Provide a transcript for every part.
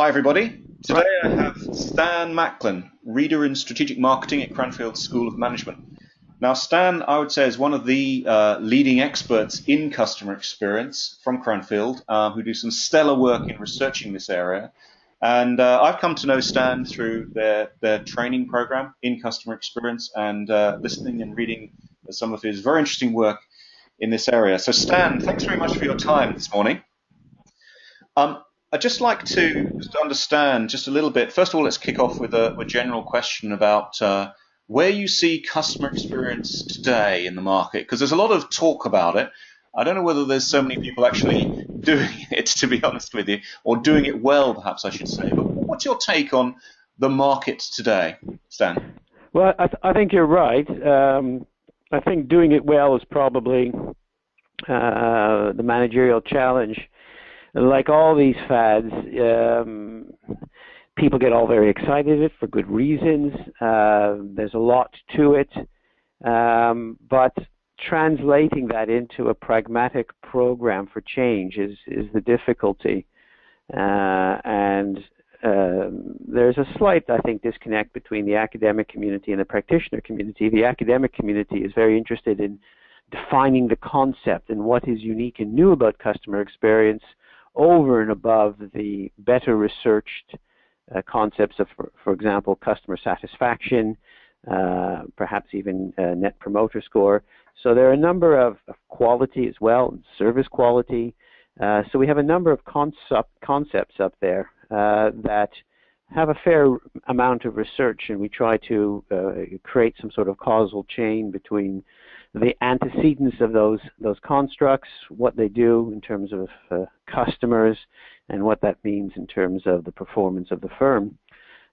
Hi, everybody. Today I have Stan Maklan, Reader in Strategic Marketing at Cranfield School of Management. Now, Stan, I would say, is one of the leading experts in customer experience from Cranfield, who do some stellar work in researching this area. And I've come to know Stan through their training program in customer experience and listening and reading some of his very interesting work in this area. So, Stan, thanks very much for your time this morning. Um, I'd just like to just understand just a little bit. First of all, let's kick off with a general question about where you see customer experience today in the market, because there's a lot of talk about it. I don't know whether there's so many people actually doing it, to be honest with you, or doing it well, perhaps I should say. But what's your take on the market today, Stan? Well, I think you're right. I think doing it well is probably the managerial challenge. Like all these fads, people get all very excited for good reasons. There's a lot to it, but translating that into a pragmatic program for change is the difficulty. And there's a slight, I think, disconnect between the academic community and the practitioner community. The academic community is very interested in defining the concept and what is unique and new about customer experience over and above the better researched concepts of, for example, customer satisfaction, perhaps even net promoter score. So there are a number of quality as well, and service quality. So we have a number of concepts up there that have a fair amount of research, and we try to create some sort of causal chain between the antecedents of those constructs, what they do in terms of customers, and what that means in terms of the performance of the firm.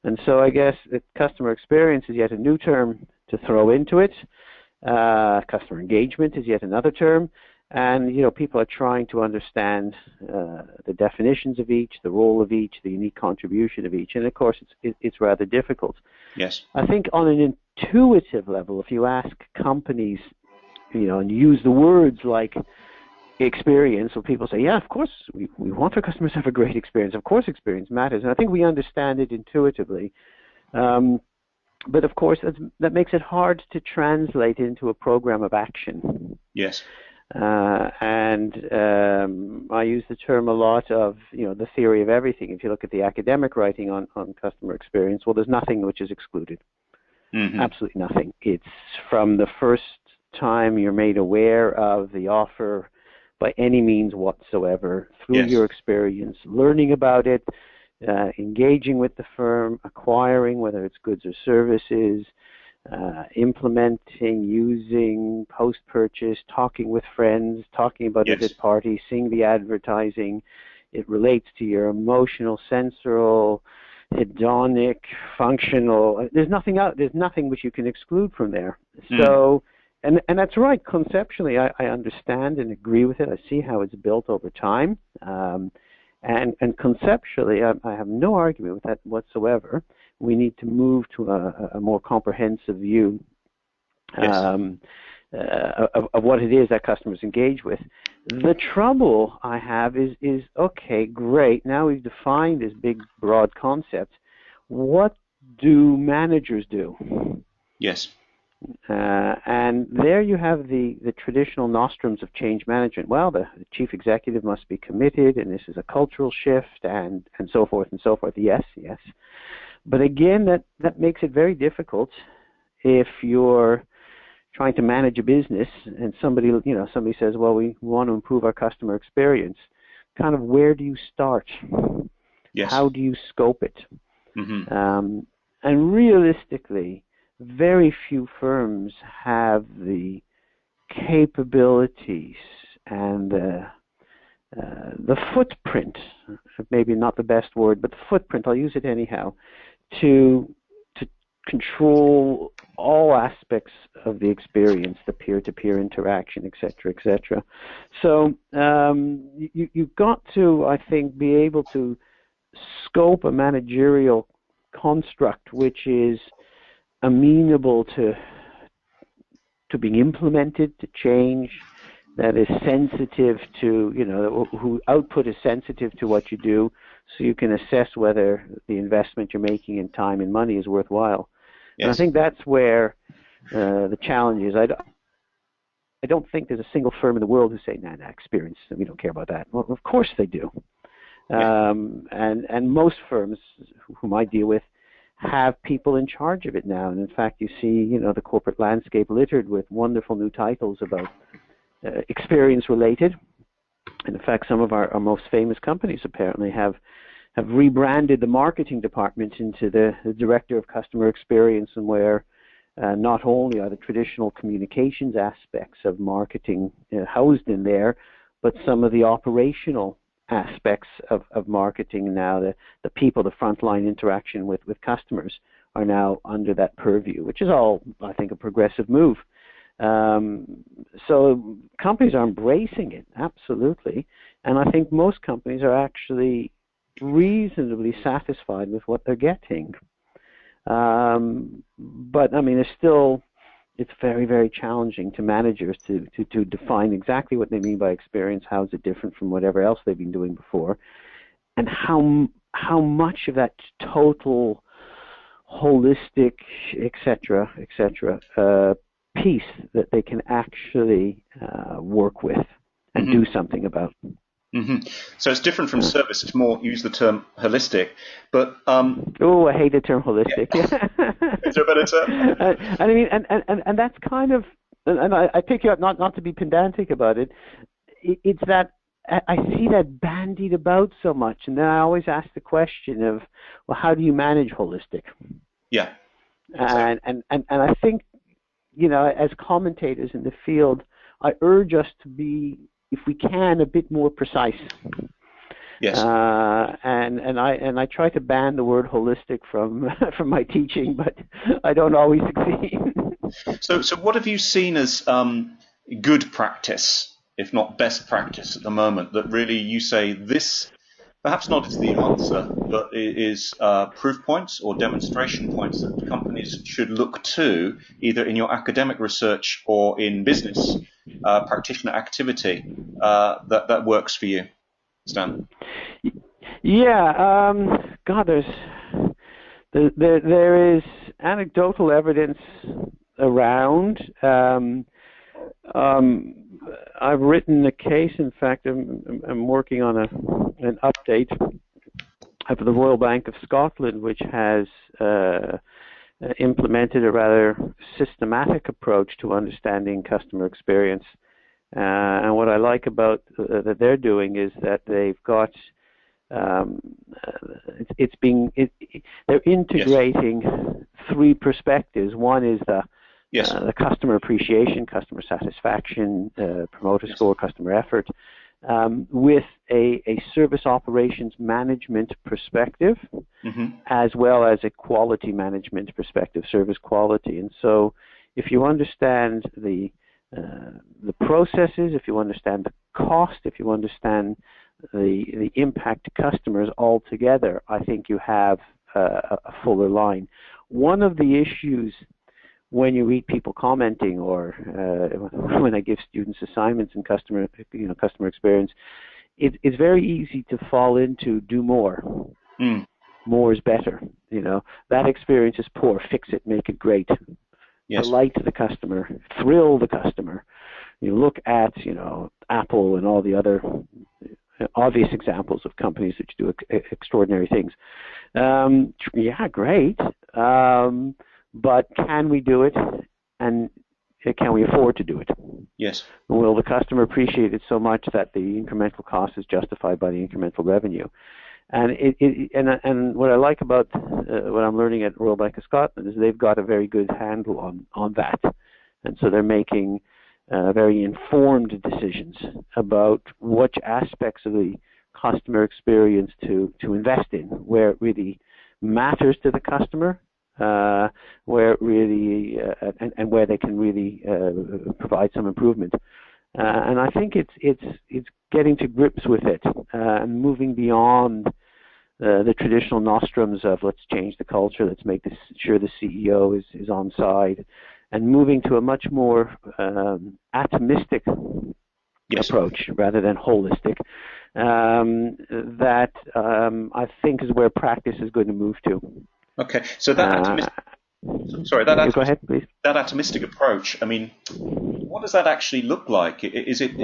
And so I guess that customer experience is yet a new term to throw into it. Customer engagement is yet another term. And, people are trying to understand the definitions of each, the role of each, the unique contribution of each. And, of course, it's rather difficult. Yes. I think on an intuitive level, if you ask companies, and use the words like experience, so people say, yeah, of course, we want our customers to have a great experience. Of course, experience matters. And I think we understand it intuitively. But, of course, that makes it hard to translate into a program of action. Yes. And I use the term a lot of, the theory of everything. If you look at the academic writing on customer experience, well, there's nothing which is excluded. Mm-hmm. Absolutely nothing. It's from the first time you're made aware of the offer by any means whatsoever, through Yes. your experience, learning about it, engaging with the firm, acquiring, whether it's goods or services, implementing, using, post-purchase, talking with friends, talking about Yes. it at parties, seeing the advertising. It relates to your emotional, sensorial, hedonic, functional. There's nothing which you can exclude from there. So, and that's right. Conceptually, I understand and agree with it. I see how it's built over time. And conceptually, I have no argument with that whatsoever. We need to move to a more comprehensive view of what it is that customers engage with. The trouble I have is okay, great. Now we've defined this big, broad concept. What do managers do? Yes. And there you have the traditional nostrums of change management. Well, the chief executive must be committed, and this is a cultural shift, and so forth and so forth. Yes. But again, that makes it very difficult if you're trying to manage a business and somebody says, well, we want to improve our customer experience. Kind of, where do you start? Yes. How do you scope it? Mm-hmm. And realistically, very few firms have the capabilities and the footprint, maybe not the best word, but the footprint, I'll use it anyhow, to control all aspects of the experience, the peer-to-peer interaction, et cetera. So you've got to, I think, be able to scope a managerial construct which is amenable to being implemented, to change, that is sensitive to, who output is sensitive to what you do, so you can assess whether the investment you're making in time and money is worthwhile. Yes. And I think that's where the challenge is. I don't think there's a single firm in the world who's saying, nah, experience, we don't care about that. Well, of course they do. Yeah. And most firms whom I deal with have people in charge of it now. And in fact, you see, the corporate landscape littered with wonderful new titles about experience related. And in fact, some of our most famous companies apparently have rebranded the marketing department into the director of customer experience, and where not only are the traditional communications aspects of marketing housed in there, but some of the operational aspects of marketing now, the people, the frontline interaction with customers are now under that purview, which is all, I think, a progressive move. So companies are embracing it, absolutely. And I think most companies are actually reasonably satisfied with what they're getting. But I mean, it's very, very challenging to managers to define exactly what they mean by experience. How is it different from whatever else they've been doing before, and how much of that total, holistic, etc., piece that they can actually work with and do something about. Mm-hmm. So it's different from service. It's more, use the term holistic, but oh, I hate the term holistic. Yeah. Is there a better term? I mean, and that's kind of, and I pick you up not to be pedantic about it. It's that I see that bandied about so much, and then I always ask the question of, well, how do you manage holistic? Yeah. And I think, as commentators in the field, I urge us to be, if we can, a bit more precise. Yes. And I try to ban the word holistic from my teaching, but I don't always succeed. So what have you seen as good practice, if not best practice, at the moment, that really you say this, perhaps not is the answer, but it is proof points or demonstration points that companies should look to, either in your academic research or in business practitioner activity, that works for you, Stan? Yeah, God, there is anecdotal evidence around. I've written a case. In fact, I'm working on an update of the Royal Bank of Scotland, which has implemented a rather systematic approach to understanding customer experience. And what I like about that they're doing is that they've got they're integrating three perspectives. One is the customer appreciation, customer satisfaction, promoter score, customer effort, with a service operations management perspective, as well as a quality management perspective, service quality. And so if you understand the processes, if you understand the cost, if you understand the impact to customers altogether, I think you have a fuller line. One of the issues when you read people commenting, or when I give students assignments in customer experience, it's very easy to fall into do more. More is better. That experience is poor. Fix it. Make it great. Yes. Delight the customer. Thrill the customer. You look at Apple and all the other obvious examples of companies that do extraordinary things. Yeah, great. But can we do it, and can we afford to do it? Yes. Will the customer appreciate it so much that the incremental cost is justified by the incremental revenue? And and what I like about what I'm learning at Royal Bank of Scotland is they've got a very good handle on that, and so they're making very informed decisions about which aspects of the customer experience to invest in, where it really matters to the customer, where it really and where they can really provide some improvement. And I think it's getting to grips with it and moving beyond the traditional nostrums of let's change the culture, let's make sure the CEO is on side, and moving to a much more atomistic Yes. approach rather than holistic. That I think is where practice is going to move to. Okay. So that sorry, You go ahead, please. that atomistic approach. I mean, what does that actually look like? Is it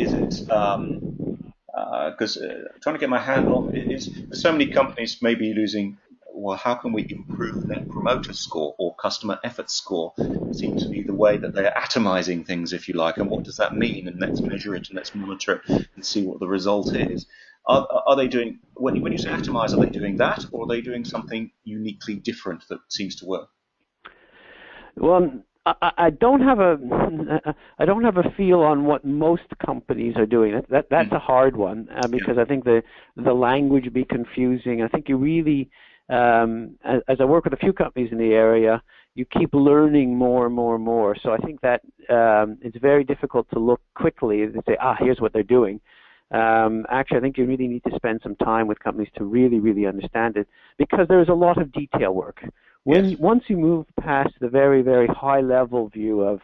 because trying to get my hand on it is so many companies may be losing. Well, how can we improve net promoter score or customer effort score? It seems to be the way that they're atomizing things, if you like. And what does that mean? And let's measure it and let's monitor it and see what the result is. Are they doing, when you say atomize, are they doing that, or are they doing something uniquely different that seems to work? Well, I don't have a feel on what most companies are doing. That's a hard one because I think the language would be confusing. I think you really, as I work with a few companies in the area, you keep learning more and more and more. So I think that it's very difficult to look quickly and say, here's what they're doing. Actually, I think you really need to spend some time with companies to really, really understand it, because there's a lot of detail work. Once you move past the very, very high level view of,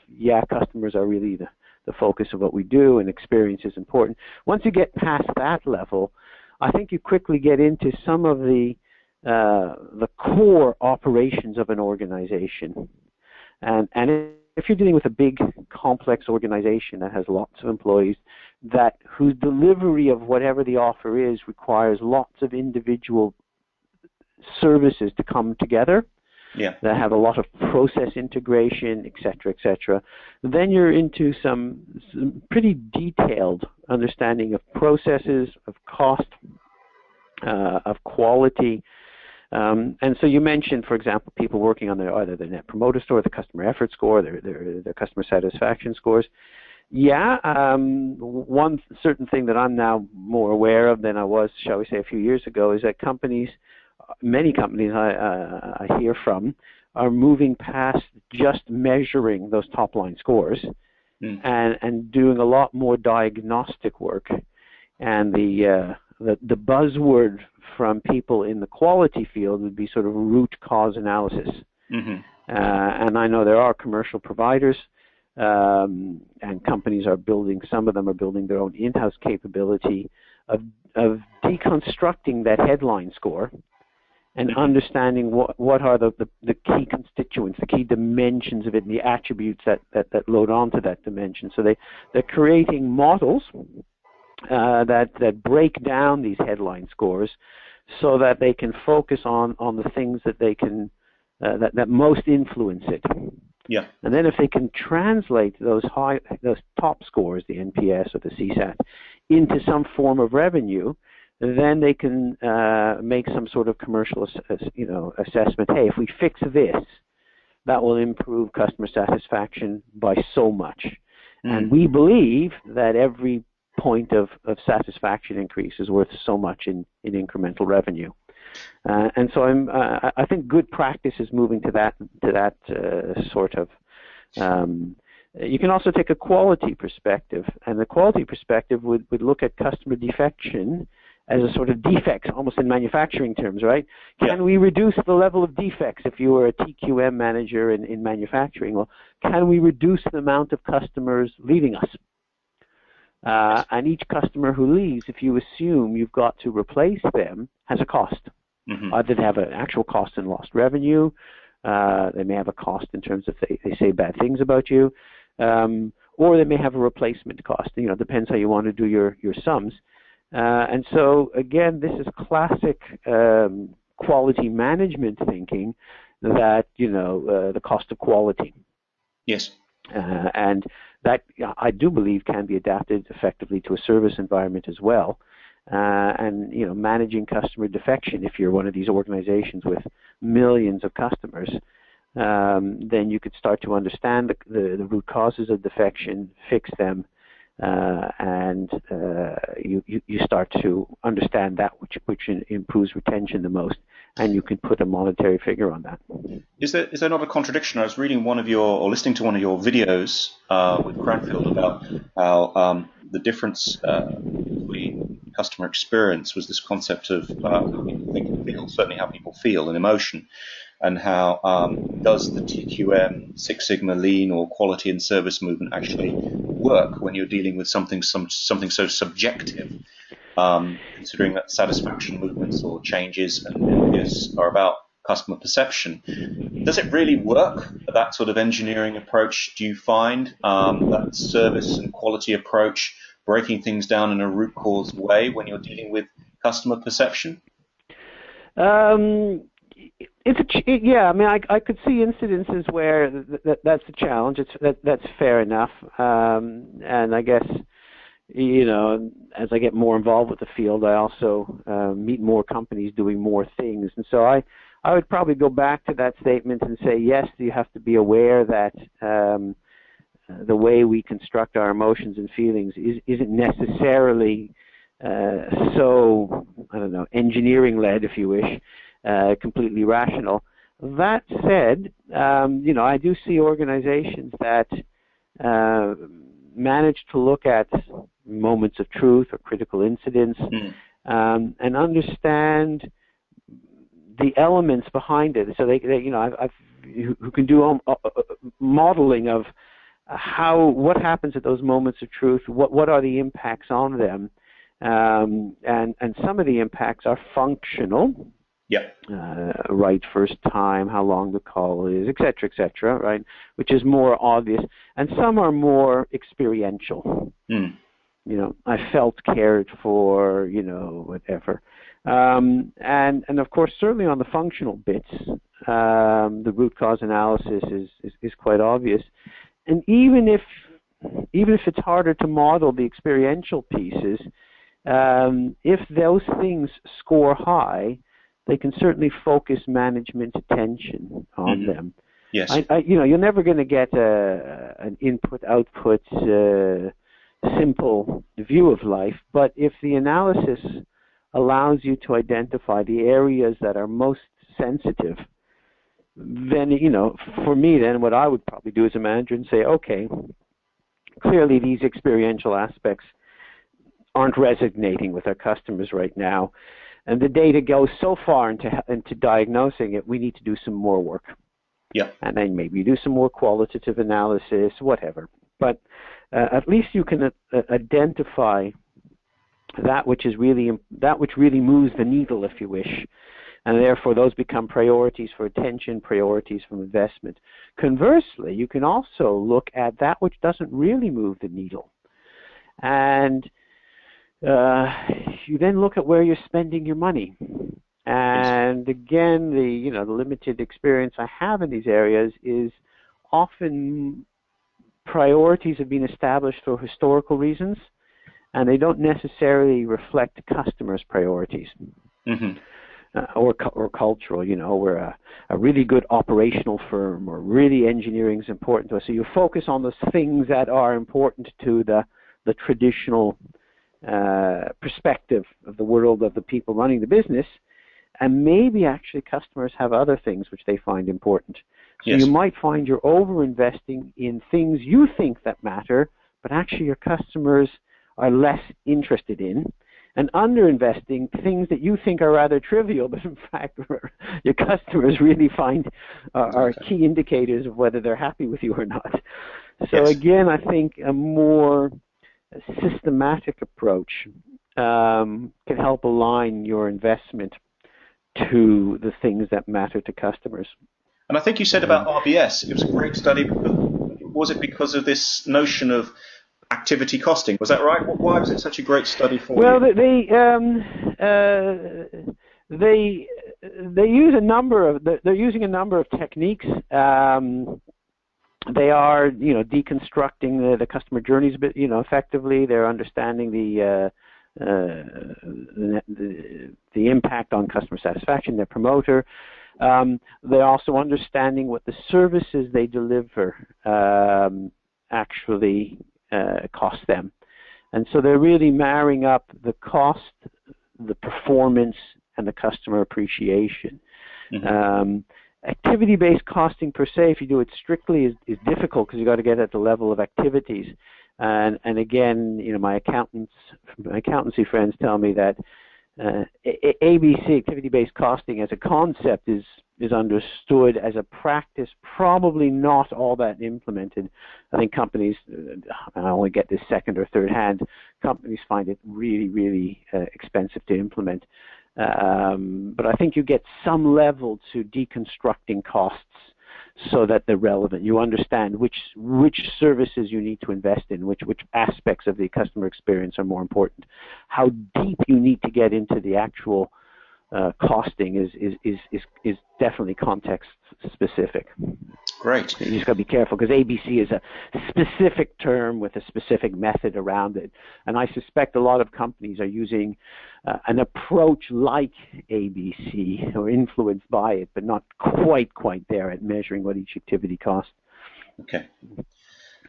customers are really the focus of what we do and experience is important. Once you get past that level, I think you quickly get into some of the core operations of an organization. And if you're dealing with a big, complex organization that has lots of employees, whose delivery of whatever the offer is requires lots of individual services to come together, that have a lot of process integration, et cetera, then you're into some pretty detailed understanding of processes, of cost, of quality. And so you mentioned, for example, people working on either the Net Promoter Score, the customer effort score, their customer satisfaction scores. One certain thing that I'm now more aware of than I was, shall we say, a few years ago, is that many companies I hear from, are moving past just measuring those top-line scores and doing a lot more diagnostic work. And the buzzword from people in the quality field would be sort of root cause analysis. And I know there are commercial providers and companies are building, some of them are building their own in-house capability of deconstructing that headline score and understanding what are the key constituents, the key dimensions of it, and the attributes that load onto that dimension. So they're creating models that break down these headline scores so that they can focus on the things that they can that most influence it. And then if they can translate those top scores, the NPS or the CSAT, into some form of revenue, then they can make some sort of commercial assessment. Hey, if we fix this, that will improve customer satisfaction by so much. And we believe that every point of satisfaction increase is worth so much in incremental revenue. And so I think good practice is moving to that sort of. You can also take a quality perspective, and the quality perspective would look at customer defection as a sort of defects, almost in manufacturing terms, right? Can we reduce the level of defects? If you were a TQM manager in manufacturing, well, can we reduce the amount of customers leaving us? And each customer who leaves, if you assume you've got to replace them, has a cost. Either they have an actual cost in lost revenue, they may have a cost in terms of they say bad things about you, or they may have a replacement cost. It depends how you want to do your sums. And so, again, this is classic quality management thinking that, the cost of quality. And that, I do believe, can be adapted effectively to a service environment as well. And, managing customer defection, if you're one of these organizations with millions of customers, then you could start to understand the root causes of defection, fix them, and you start to understand that which improves retention the most, and you can put a monetary figure on that. Is there not a contradiction? I was reading listening to one of your videos with Cranfield about how the difference between customer experience was this concept of how people think and feel, certainly how people feel and emotion. and how does the TQM, Six Sigma Lean, or quality and service movement actually work when you're dealing with something so subjective, considering that satisfaction movements or changes are about customer perception. Does it really work, that sort of engineering approach, do you find, that service and quality approach, breaking things down in a root cause way when you're dealing with customer perception? Yeah. I mean, I could see incidences where that's a challenge. That's fair enough. And I guess, as I get more involved with the field, I also meet more companies doing more things. And so I would probably go back to that statement and say, yes, you have to be aware that the way we construct our emotions and feelings isn't necessarily so, I don't know, engineering-led, if you wish, completely rational. That said, I do see organizations that manage to look at moments of truth or critical incidents and understand the elements behind it. So who can do modeling of what happens at those moments of truth, what are the impacts on them, and some of the impacts are functional. Yeah. Right first time, how long the call is, et cetera, right? Which is more obvious, and some are more experiential. I felt cared for, whatever. And of course, certainly on the functional bits, the root cause analysis is quite obvious. And even if it's harder to model the experiential pieces, if those things score high, they can certainly focus management attention on them. Yes. You're never going to get an input-output simple view of life, but if the analysis allows you to identify the areas that are most sensitive, then, for me, then what I would probably do as a manager and say, okay, clearly these experiential aspects aren't resonating with our customers right now. And the data goes so far into diagnosing it, we need to do some more work. Yeah. And then maybe do some more qualitative analysis, whatever. But at least you can identify that which really moves the needle, if you wish. And therefore, those become priorities for attention, priorities for investment. Conversely, you can also look at that which doesn't really move the needle. And you then look at where you're spending your money. And again, the limited experience I have in these areas is often priorities have been established for historical reasons, and they don't necessarily reflect customers' priorities. Or cultural. We're a really good operational firm, or really engineering is important to us. So you focus on those things that are important to the traditional perspective of the world of the people running the business, and maybe actually customers have other things which they find important. So you might find you're over-investing in things you think that matter, but actually your customers are less interested in, and under-investing things that you think are rather trivial, but in fact your customers really find are key indicators of whether they're happy with you or not. So again, I think a more systematic approach can help align your investment to the things that matter to customers. And I think you said about RBS, it was a great study. Was it because of this notion of activity costing? Was that right? Why was it such a great study for you? Well, they use a number of they're using a number of techniques. They are deconstructing the customer journeys a bit effectively. They're understanding the impact on customer satisfaction, their promoter. They're also understanding what the services they deliver actually cost them. And so they're really marrying up the cost, the performance, and the customer appreciation. Activity-based costing per se, if you do it strictly, is difficult because you've got to get at the level of activities. And again, my accountancy friends tell me that ABC, activity-based costing, as a concept is understood. As a practice, probably not all that implemented. I think companies, I only get this second or third hand, companies find it really, really expensive to implement. But I think you get some level to deconstructing costs so that they're relevant. You understand which services you need to invest in, which aspects of the customer experience are more important. How deep you need to get into the actual costing is definitely context specific. Great. You just got to be careful, because ABC is a specific term with a specific method around it, and I suspect a lot of companies are using an approach like ABC or influenced by it, but not quite there at measuring what each activity costs. Okay.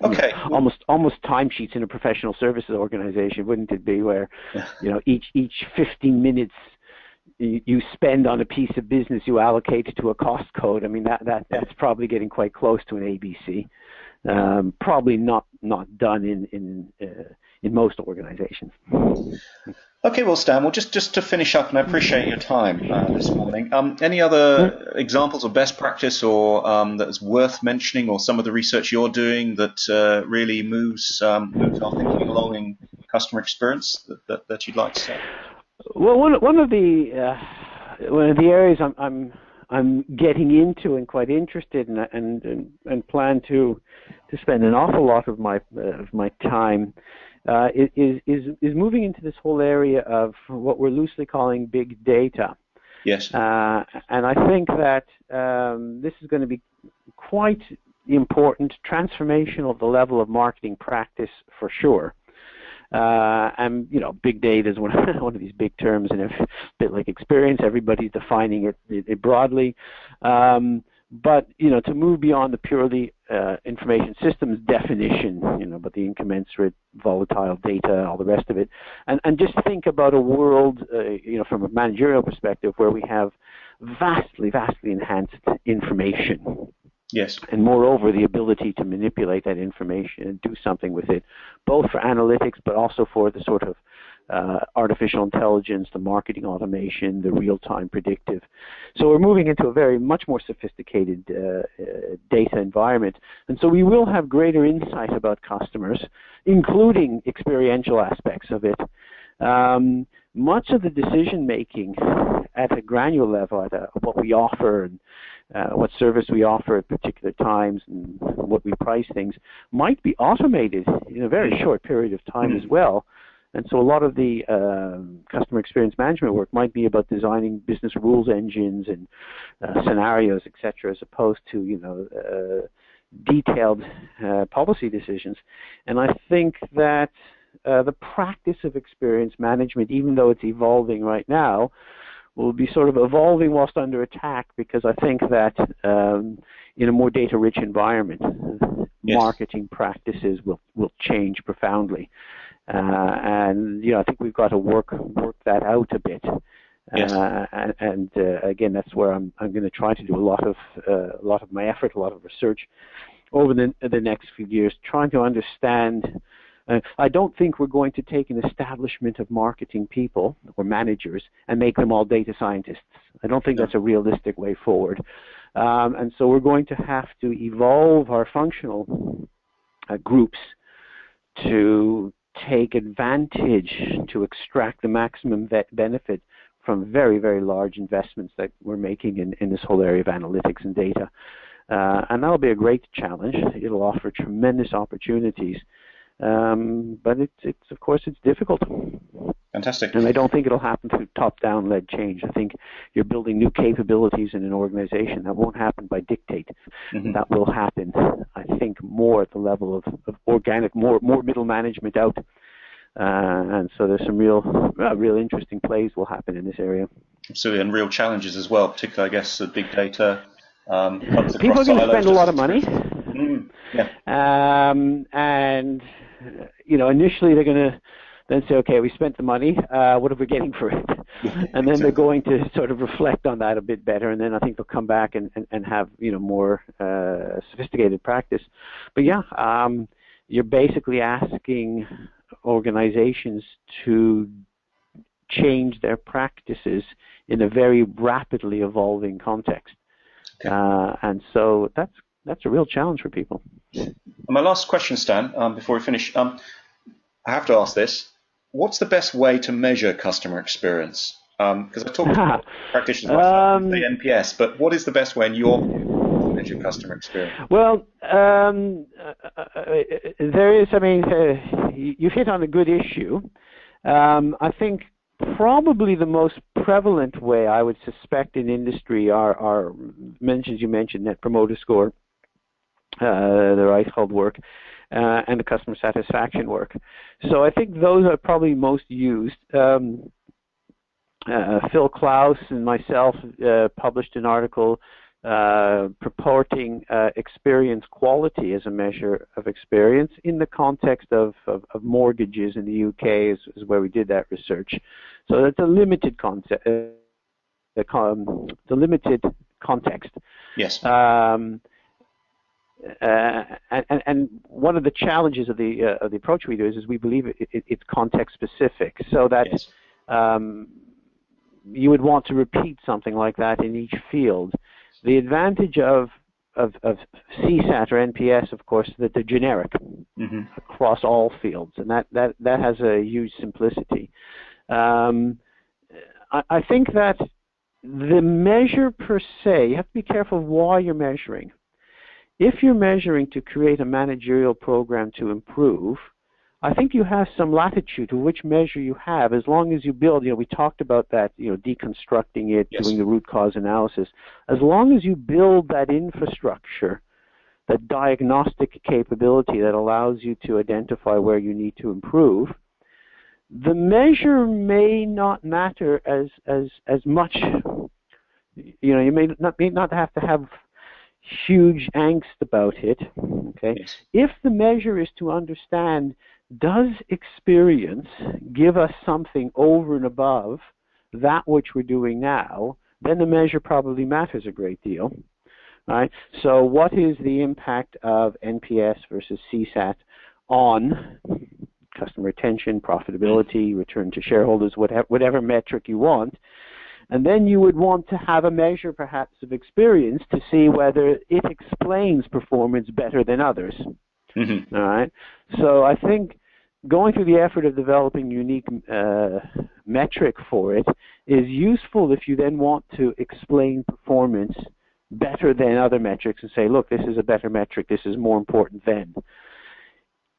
Okay. Almost timesheets in a professional services organization, wouldn't it be? Where each 15 minutes you spend on a piece of business you allocate to a cost code. I mean, that's probably getting quite close to an ABC. Probably not done in most organizations. Okay, well, Stan, well, just to finish up, and I appreciate your time this morning. Any other examples of best practice or that's worth mentioning, or some of the research you're doing that really moves our thinking along in customer experience that you'd like to say? Well, one of the areas I'm getting into and quite interested in, and plan to spend an awful lot of my time is moving into this whole area of what we're loosely calling big data. Yes. And I think that this is going to be quite important, transformational at the level of marketing practice for sure. And big data is one of these big terms, and a bit like experience, everybody's defining it broadly. But to move beyond the purely information systems definition, but the incommensurate, volatile data, all the rest of it, and just think about a world, from a managerial perspective, where we have vastly enhanced information. Yes. And moreover, the ability to manipulate that information and do something with it, both for analytics, but also for the sort of artificial intelligence, the marketing automation, the real-time predictive. So we're moving into a much more sophisticated data environment. And so we will have greater insight about customers, including experiential aspects of it. Much of the decision-making at a granular level, what we offer and what service we offer at particular times and what we price things, might be automated in a very short period of time as well. And so a lot of the customer experience management work might be about designing business rules engines and scenarios, etc., as opposed to detailed policy decisions. And I think that the practice of experience management, even though it's evolving right now, will be sort of evolving whilst under attack, because I think that in a more data-rich environment, yes, marketing practices will change profoundly. And I think we've got to work that out a bit. Yes. And again, that's where I'm going to try to do a lot of my effort, a lot of research over the next few years, trying to understand. I don't think we're going to take an establishment of marketing people or managers and make them all data scientists. I don't think that's a realistic way forward. And so we're going to have to evolve our functional groups to take advantage, to extract the maximum benefit from very, very large investments that we're making in this whole area of analytics and data. And that'll be a great challenge. It'll offer tremendous opportunities. But it's of course it's difficult. Fantastic. And I don't think it'll happen through top-down led change. I think you're building new capabilities in an organization. That won't happen by dictate. Mm-hmm. That will happen, I think, more at the level of organic, more middle management out. And so there's some real interesting plays will happen in this area. Absolutely, and real challenges as well, particularly, I guess, the big data. People are going to spend a lot of money. Yeah. And initially they're going to then say, okay, we spent the money, what are we getting for it? And then they're going to sort of reflect on that a bit better, and then I think they'll come back and have more sophisticated practice. But yeah, you're basically asking organizations to change their practices in a very rapidly evolving context. Okay. And so that's a real challenge for people. And my last question, Stan, before we finish, I have to ask this. What's the best way to measure customer experience? Because I talked to practitioners myself who say NPS, but what is the best way in your to measure customer experience? Well, there is, you've hit on a good issue. I think probably the most prevalent way I would suspect in industry are mentions you mentioned, Net Promoter Score, the Reichhold work, and the customer satisfaction work. So I think those are probably most used. Phil Klaus and myself published an article purporting experience quality as a measure of experience in the context of mortgages in the UK is where we did that research. So that's a limited concept, the limited context. Yes. And one of the challenges of the approach we do is we believe it's context specific, so that yes. You would want to repeat something like that in each field. The advantage of CSAT or NPS, of course, that they're generic across all fields, and that has a huge simplicity. I think that the measure per se, you have to be careful of why you're measuring. If you're measuring to create a managerial program to improve, I think you have some latitude to which measure you have, as long as you build, we talked about that, deconstructing it, yes. doing the root cause analysis. As long as you build that infrastructure, that diagnostic capability that allows you to identify where you need to improve, the measure may not matter as much. You may not have to have huge angst about it. Okay. Yes. If the measure is to understand, does experience give us something over and above that which we're doing now, then the measure probably matters a great deal. Right? So what is the impact of NPS versus CSAT on customer retention, profitability, return to shareholders, whatever metric you want? And then you would want to have a measure perhaps of experience to see whether it explains performance better than others. All right. So I think going through the effort of developing unique metric for it is useful if you then want to explain performance better than other metrics and say, look, this is a better metric, this is more important than.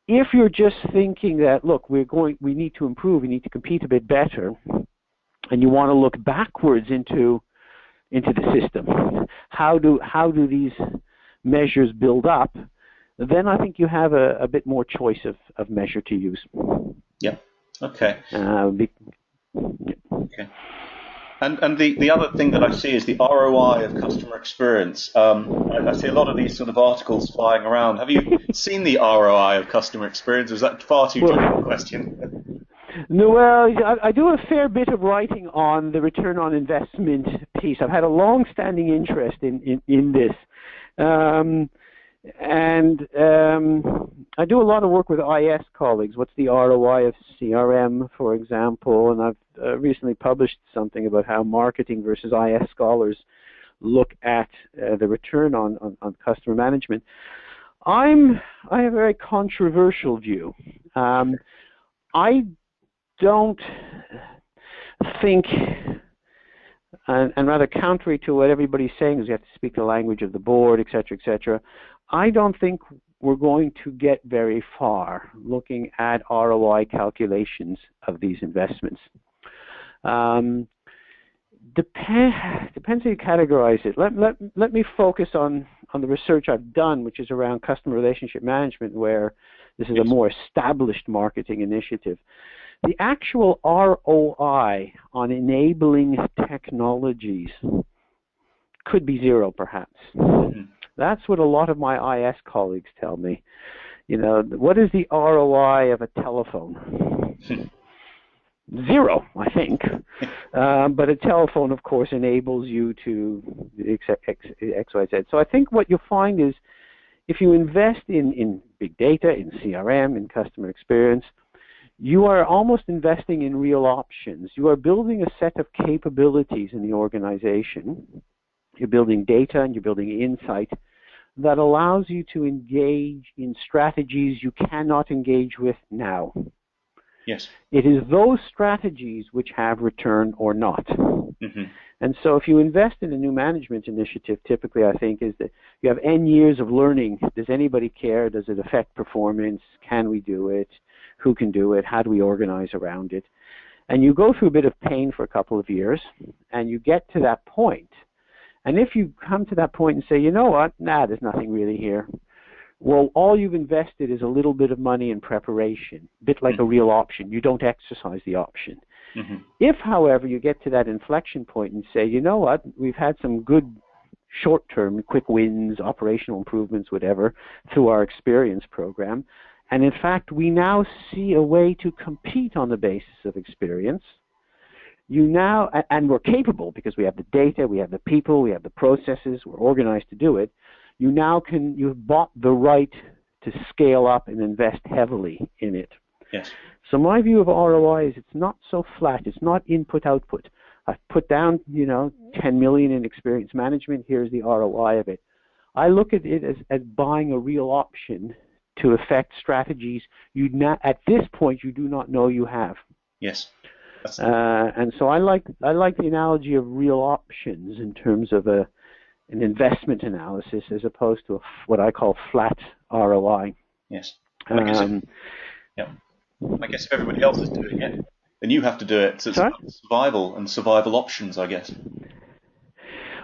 If you're just thinking that, look, we need to improve, we need to compete a bit better, and you want to look backwards into the system, how do these measures build up? Then I think you have a bit more choice of measure to use. Yeah. Okay. Okay. And the other thing that I see is the ROI of customer experience. I see a lot of these sort of articles flying around. Have you seen the ROI of customer experience? Or is that far too general a question? No, well, I do a fair bit of writing on the return on investment piece. I've had a long-standing interest in this. And I do a lot of work with IS colleagues. What's the ROI of CRM, for example? And I've recently published something about how marketing versus IS scholars look at the return on customer management. I have a very controversial view. I don't think, and rather contrary to what everybody's saying, is you have to speak the language of the board, et cetera, I don't think we're going to get very far looking at ROI calculations of these investments. Depends how you categorize it. Let me focus on the research I've done, which is around customer relationship management, where this is a more established marketing initiative. The actual ROI on enabling technologies could be zero, perhaps. That's what a lot of my IS colleagues tell me. What is the ROI of a telephone? Zero, I think. But a telephone, of course, enables you to X, Y, Z. So I think what you'll find is if you invest in big data, in CRM, in customer experience, you are almost investing in real options. You are building a set of capabilities in the organization. You're building data and you're building insight that allows you to engage in strategies you cannot engage with now. Yes. It is those strategies which have return or not. Mm-hmm. And so if you invest in a new management initiative, typically I think is that you have N years of learning. Does anybody care? Does it affect performance? Can we do it? Who can do it? How do we organize around it? And you go through a bit of pain for a couple of years, and you get to that point. And if you come to that point and say, you know what, there's nothing really here. Well, all you've invested is a little bit of money in preparation, a bit like a real option. You don't exercise the option. Mm-hmm. If, however, you get to that inflection point and say, you know what, we've had some good short-term quick wins, operational improvements, whatever, through our experience program, and in fact, we now see a way to compete on the basis of experience, you now, and we're capable because we have the data, we have the people, we have the processes, we're organized to do it, you've bought the right to scale up and invest heavily in it. Yes. So my view of ROI is it's not so flat. It's not input-output. I've put down, 10 million in experience management. Here's the ROI of it. I look at it as buying a real option to affect strategies at this point you do not know you have. Yes. And so I like the analogy of real options in terms of an investment analysis as opposed to what I call flat ROI. Yes. I guess if everybody else is doing it, then you have to do it. So it's about survival and survival options, I guess.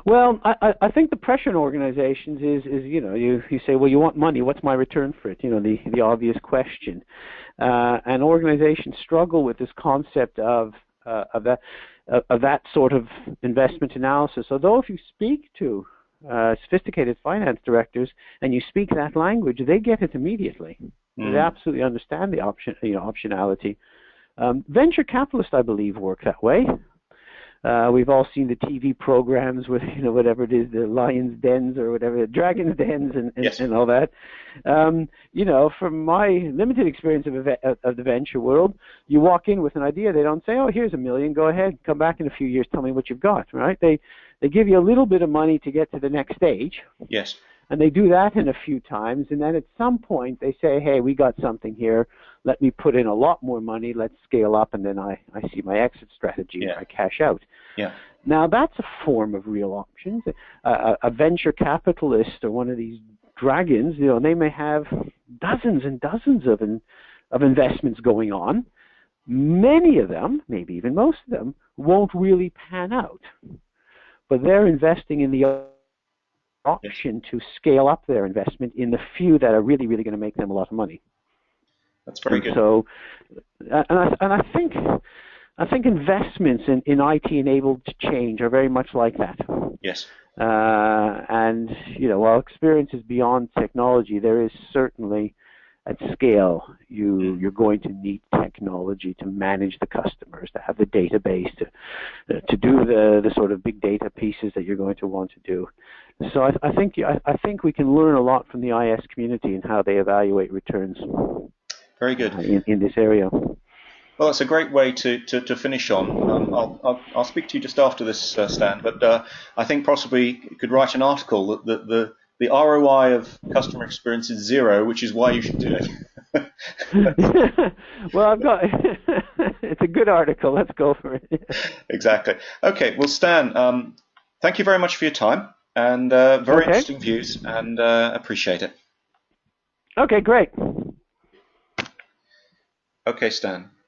Well, I think the pressure in organizations is you say, well, you want money. What's my return for it? The obvious question. And organizations struggle with this concept of that sort of investment analysis. Although if you speak to sophisticated finance directors and you speak that language, they get it immediately. They absolutely understand the optionality. Venture capitalists, I believe, work that way. We've all seen the TV programs with whatever it is, the lions' dens or whatever, the dragons' dens, and all that. From my limited experience of the venture world, you walk in with an idea. They don't say, "Oh, here's $1 million. Go ahead, come back in a few years. Tell me what you've got." Right? They give you a little bit of money to get to the next stage. Yes. And they do that in a few times, and then at some point they say, hey, we got something here. Let me put in a lot more money. Let's scale up, and then I see my exit strategy. Yeah. I cash out. Yeah. Now, that's a form of real options. A venture capitalist or one of these dragons, they may have dozens and dozens of investments going on. Many of them, maybe even most of them, won't really pan out. But they're investing in the option to scale up their investment in the few that are really, really going to make them a lot of money. That's very good. So, I think investments in IT-enabled change are very much like that. Yes. And while experience is beyond technology, there is certainly at scale you're going to need technology to manage the customers, to have the database, to do the sort of big data pieces that you're going to want to do. So I think we can learn a lot from the IS community and how they evaluate returns. Very good. In this area. Well, it's a great way to finish on. I'll speak to you just after this, Stan. But I think possibly you could write an article that the ROI of customer experience is 0, which is why you should do it. Well, I've got it's a good article. Let's go for it. Exactly. Okay. Well, Stan, thank you very much for your time and very interesting views, and appreciate it. Okay, great. Okay, Stan.